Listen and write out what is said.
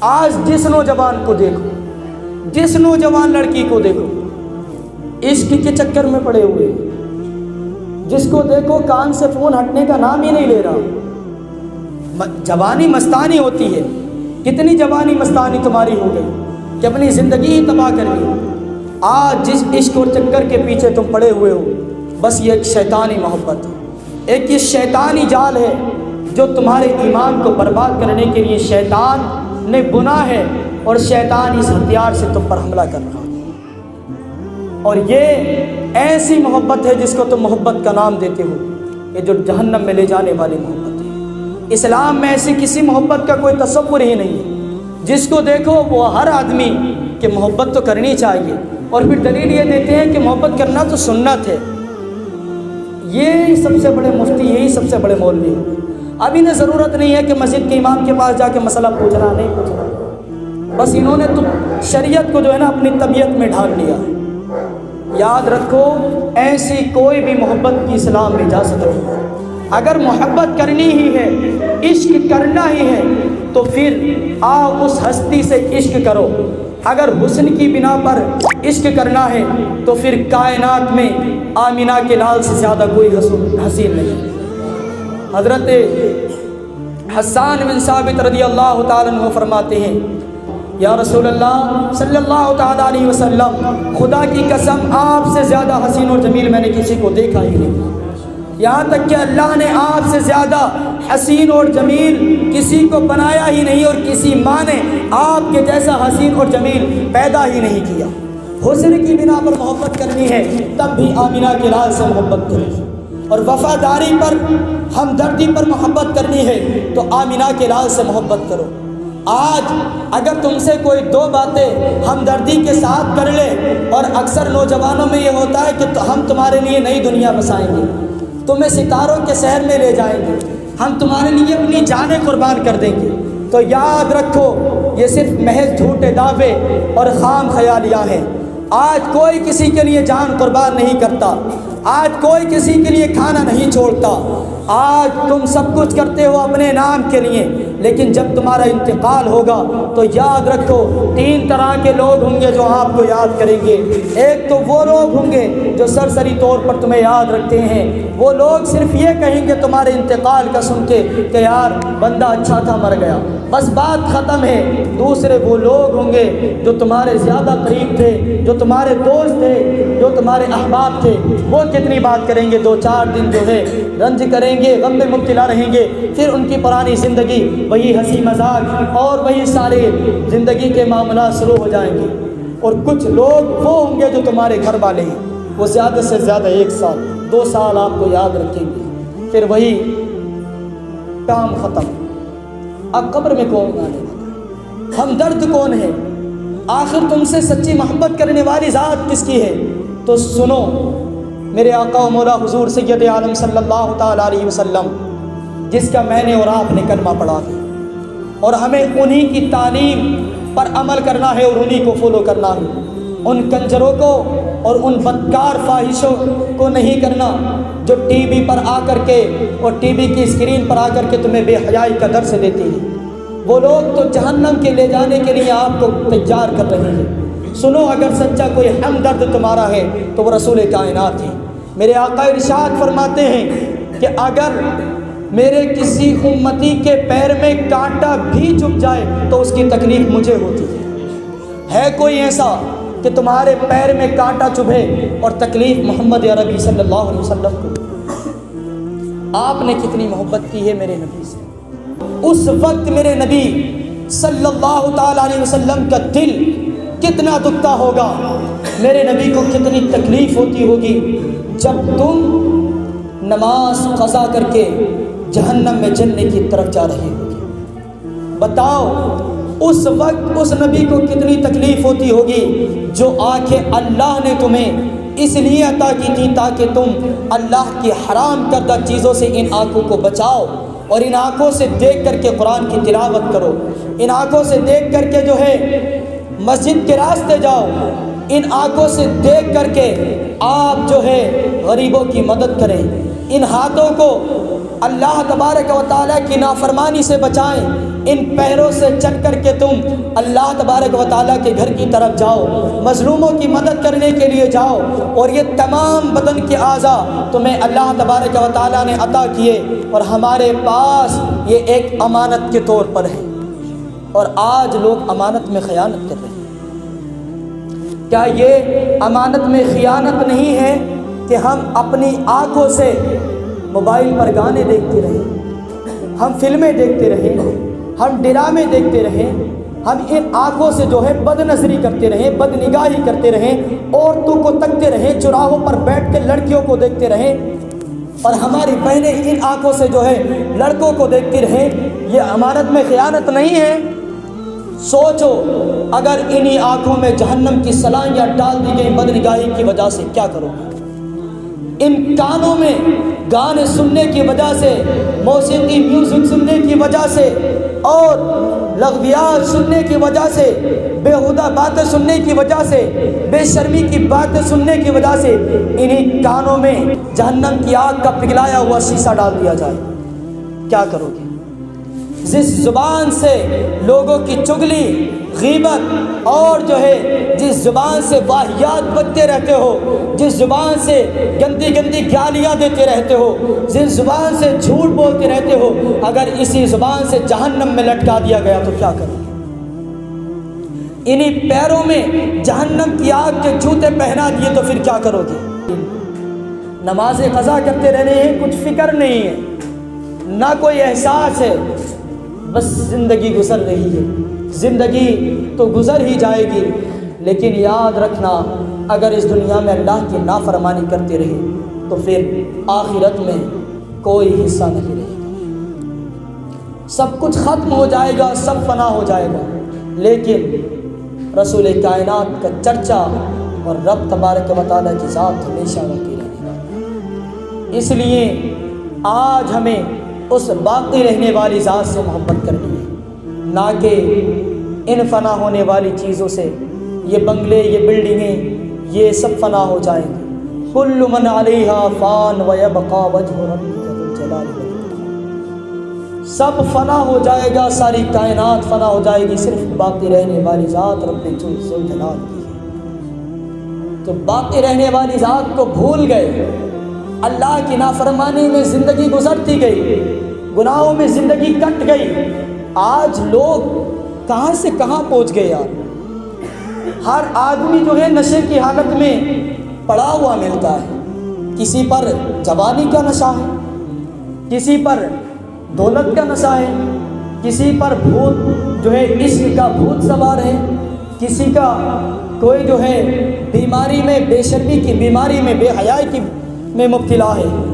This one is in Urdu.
آج جس نوجوان کو دیکھو، جس نوجوان لڑکی کو دیکھو، عشق کے چکر میں پڑے ہوئے، جس کو دیکھو کان سے فون ہٹنے کا نام ہی نہیں لے رہا۔ جوانی مستانی ہوتی ہے، کتنی جوانی مستانی تمہاری ہو گئی کہ اپنی زندگی ہی تباہ کر لی۔ آج جس عشق اور چکر کے پیچھے تم پڑے ہوئے ہو، بس یہ ایک شیطانی محبت ہے، ایک یہ شیطانی جال ہے جو تمہارے ایمان کو برباد کرنے کے لیے شیطان نے بنا ہے، اور شیطان اس ہتھیار سے تم پر حملہ کر رہا ہے۔ اور یہ ایسی محبت ہے جس کو تم محبت کا نام دیتے ہو، یہ جو جہنم میں لے جانے والی محبت ہے۔ اسلام میں ایسی کسی محبت کا کوئی تصور ہی نہیں ہے۔ جس کو دیکھو وہ ہر آدمی کہ محبت تو کرنی چاہیے، اور پھر دلیل یہ دیتے ہیں کہ محبت کرنا تو سنت ہے۔ یہ سب سے بڑے مفتی، یہی سب سے بڑے مولوی ہیں۔ اب انہیں ضرورت نہیں ہے کہ مسجد کے امام کے پاس جا کے مسئلہ پوچھنا، نہیں پوچھنا، بس انہوں نے تو شریعت کو جو ہے نا اپنی طبیعت میں ڈھال لیا ہے۔ یاد رکھو، ایسی کوئی بھی محبت کی اسلام میں اجازت نہیں ہے۔ اگر محبت کرنی ہی ہے، عشق کرنا ہی ہے، تو پھر آؤ اس ہستی سے عشق کرو۔ اگر حسن کی بنا پر عشق کرنا ہے تو پھر کائنات میں آمینہ کے لال سے زیادہ کوئی حسین نہیں۔ حضرت حسان بن ثابت رضی اللہ تعالیٰ عنہ فرماتے ہیں، یا رسول اللہ صلی اللہ تعالیٰ علیہ وسلم، خدا کی قسم آپ سے زیادہ حسین اور جمیل میں نے کسی کو دیکھا ہی نہیں۔ یہاں تک کہ اللہ نے آپ سے زیادہ حسین اور جمیل کسی کو بنایا ہی نہیں، اور کسی ماں نے آپ کے جیسا حسین اور جمیل پیدا ہی نہیں کیا۔ حسن کی بنا پر محبت کرنی ہے تب بھی آمینہ کے لال سے محبت کریں، اور وفاداری پر، ہمدردی پر محبت کرنی ہے تو آمینہ کے لال سے محبت کرو۔ آج اگر تم سے کوئی دو باتیں ہمدردی کے ساتھ کر لے، اور اکثر نوجوانوں میں یہ ہوتا ہے کہ ہم تمہارے لیے نئی دنیا بسائیں گے، تمہیں ستاروں کے شہر میں لے جائیں گے، ہم تمہارے لیے اپنی جانیں قربان کر دیں گے، تو یاد رکھو یہ صرف محض جھوٹے دعوے اور خام خیالیاں ہیں۔ آج کوئی کسی کے لیے جان قربان نہیں کرتا، آج کوئی کسی کے لیے کھانا نہیں چھوڑتا۔ آج تم سب کچھ کرتے ہو اپنے نام کے لیے، لیکن جب تمہارا انتقال ہوگا تو یاد رکھو تین طرح کے لوگ ہوں گے جو آپ کو یاد کریں گے۔ ایک تو وہ لوگ ہوں گے جو سرسری طور پر تمہیں یاد رکھتے ہیں، وہ لوگ صرف یہ کہیں گے تمہارے انتقال کا سن کے کہ یار بندہ اچھا تھا، مر گیا، بس بات ختم ہے۔ دوسرے وہ لوگ ہوں گے جو تمہارے زیادہ قریب تھے، جو تمہارے دوست تھے، جو تمہارے احباب تھے، وہ کتنی بات کریں گے، دو چار دن جو ہے رنج کریں گے، غم میں مبتلا رہیں گے، پھر ان کی پرانی زندگی وہی ہنسی مذاق اور وہی سارے زندگی کے معاملات شروع ہو جائیں گے۔ اور کچھ لوگ وہ ہوں گے جو تمہارے گھر والے ہیں، وہ زیادہ سے زیادہ 1 سال 2 سال آپ کو یاد رکھیں گے، پھر وہی کام ختم۔ اب قبر میں کون آنے والا؟ ہمدرد کون ہے؟ آخر تم سے سچی محبت کرنے والی ذات کس کی ہے؟ تو سنو، میرے آقا و مولا حضور سید عالم صلی اللہ تعالیٰ علیہ وسلم، جس کا میں نے اور آپ نے کلمہ پڑھا ہے، اور ہمیں انہی کی تعلیم پر عمل کرنا ہے اور انہی کو فالو کرنا ہے۔ ان کنجروں کو اور ان بدکار فاحشوں کو نہیں کرنا جو ٹی وی پر آ کر کے اور ٹی وی کی اسکرین پر آ کر کے تمہیں بے حیائی کا درس دیتی ہیں۔ وہ لوگ تو جہنم کے لے جانے کے لیے آپ کو تیار کر رہے ہیں۔ سنو، اگر سچا کوئی ہمدرد تمہارا ہے تو وہ رسول کائنات ہے۔ میرے آقا ارشاد فرماتے ہیں کہ اگر میرے کسی امتی کے پیر میں کانٹا بھی چبھ جائے تو اس کی تکلیف مجھے ہوتی ہے۔ کوئی ایسا کہ تمہارے پیر میں کانٹا چبھے اور تکلیف محمد عربی صلی اللہ علیہ وسلم کو؟ آپ نے کتنی محبت کی ہے میرے نبی سے۔ اس وقت میرے نبی صلی اللہ تعالیٰ علیہ وسلم کا دل کتنا دکھتا ہوگا، میرے نبی کو کتنی تکلیف ہوتی ہوگی جب تم نماز قضا کر کے جہنم میں جلنے کی طرف جا رہے ہوگی۔ بتاؤ اس وقت اس نبی کو کتنی تکلیف ہوتی ہوگی جو آنکھیں اللہ نے تمہیں اس لیے عطا کی تھی تاکہ تم اللہ کی حرام کردہ چیزوں سے ان آنکھوں کو بچاؤ، اور ان آنکھوں سے دیکھ کر کے قرآن کی تلاوت کرو، ان آنکھوں سے دیکھ کر کے جو ہے مسجد کے راستے جاؤ، ان آنکھوں سے دیکھ کر کے آپ جو ہے غریبوں کی مدد کریں، ان ہاتھوں کو اللہ تبارک و تعالیٰ کی نافرمانی سے بچائیں، ان پیروں سے چل کر کے تم اللہ تبارک و تعالیٰ کے گھر کی طرف جاؤ، مظلوموں کی مدد کرنے کے لیے جاؤ، اور یہ تمام بدن کے اعضاء تمہیں اللہ تبارک و تعالیٰ نے عطا کیے اور ہمارے پاس یہ ایک امانت کے طور پر ہے، اور آج لوگ امانت میں خیانت کر رہے ہیں۔ کیا یہ امانت میں خیانت نہیں ہے کہ ہم اپنی آنکھوں سے موبائل پر گانے دیکھتے رہیں، ہم فلمیں دیکھتے رہیں، ہم ڈرامے دیکھتے رہیں، ہم ان آنکھوں سے جو ہے بد نظری کرتے رہیں، بد نگاہی کرتے رہیں، عورتوں کو تکتے رہیں، چوراہوں پر بیٹھ کے لڑکیوں کو دیکھتے رہیں، اور ہماری بہنیں ان آنکھوں سے جو ہے لڑکوں کو دیکھتی رہیں؟ یہ امانت میں خیانت نہیں ہے؟ سوچو اگر انہی آنکھوں میں جہنم کی سلائیاں ڈال دی گئیں بد نگاہی کی وجہ سے، کیا کرو گے؟ ان کانوں میں گانے سننے کی وجہ سے، موسیقی میوزک سننے کی وجہ سے، اور لغویات سننے کی وجہ سے، بیہودہ باتیں سننے کی وجہ سے، بے شرمی کی باتیں سننے کی وجہ سے انہی کانوں میں جہنم کی آگ کا پگھلایا ہوا شیشہ ڈال دیا جائے، کیا کرو گے؟ جس زبان سے لوگوں کی چغلی، غیبت اور جو ہے جس زبان سے واہیات بکتے رہتے ہو، جس زبان سے گندی گندی گالیاں دیتے رہتے ہو، جس زبان سے جھوٹ بولتے رہتے ہو، اگر اسی زبان سے جہنم میں لٹکا دیا گیا تو کیا کرو گے؟ انہی پیروں میں جہنم کی آگ کے جوتے پہنا دیے تو پھر کیا کرو گے؟ نماز قضا کرتے رہنے ہیں، کچھ فکر نہیں ہے، نہ کوئی احساس ہے، بس زندگی گزر رہی ہے۔ زندگی تو گزر ہی جائے گی، لیکن یاد رکھنا اگر اس دنیا میں اللہ کی نافرمانی کرتے رہے تو پھر آخرت میں کوئی حصہ نہیں رہے گا، سب کچھ ختم ہو جائے گا، سب فنا ہو جائے گا، لیکن رسول کائنات کا چرچا اور رب تبارک و تعالیٰ کی ذات ہمیشہ باقی رہے گا۔ اس لیے آج ہمیں اس باقی رہنے والی ذات سے محبت کرنی ہے، نہ کہ ان فنا ہونے والی چیزوں سے۔ یہ بنگلے، یہ بلڈنگیں، یہ سب فنا ہو جائیں گے۔ کل من علیہا فان ویبقى وجہ ربک ذو الجلال والاکرام، سب فنا ہو جائے گا، ساری کائنات فنا ہو جائے گی، صرف باقی رہنے والی ذات رب ذو الجلال کی ہے۔ تو باقی رہنے والی ذات کو بھول گئے، اللہ کی نافرمانی میں زندگی گزرتی گئی، گناہوں میں زندگی کٹ گئی۔ آج لوگ کہاں سے کہاں پہنچ گئے یار، ہر آدمی جو ہے نشے کی حالت میں پڑا ہوا ملتا ہے، کسی پر جوانی کا نشہ ہے، کسی پر دولت کا نشہ ہے، کسی پر بھوت جو ہے عشق کا بھوت سوار ہے، کسی کا کوئی جو ہے بیماری میں، بے شرمی کی بیماری میں، بے حیائی کی میں مبتلا ہے۔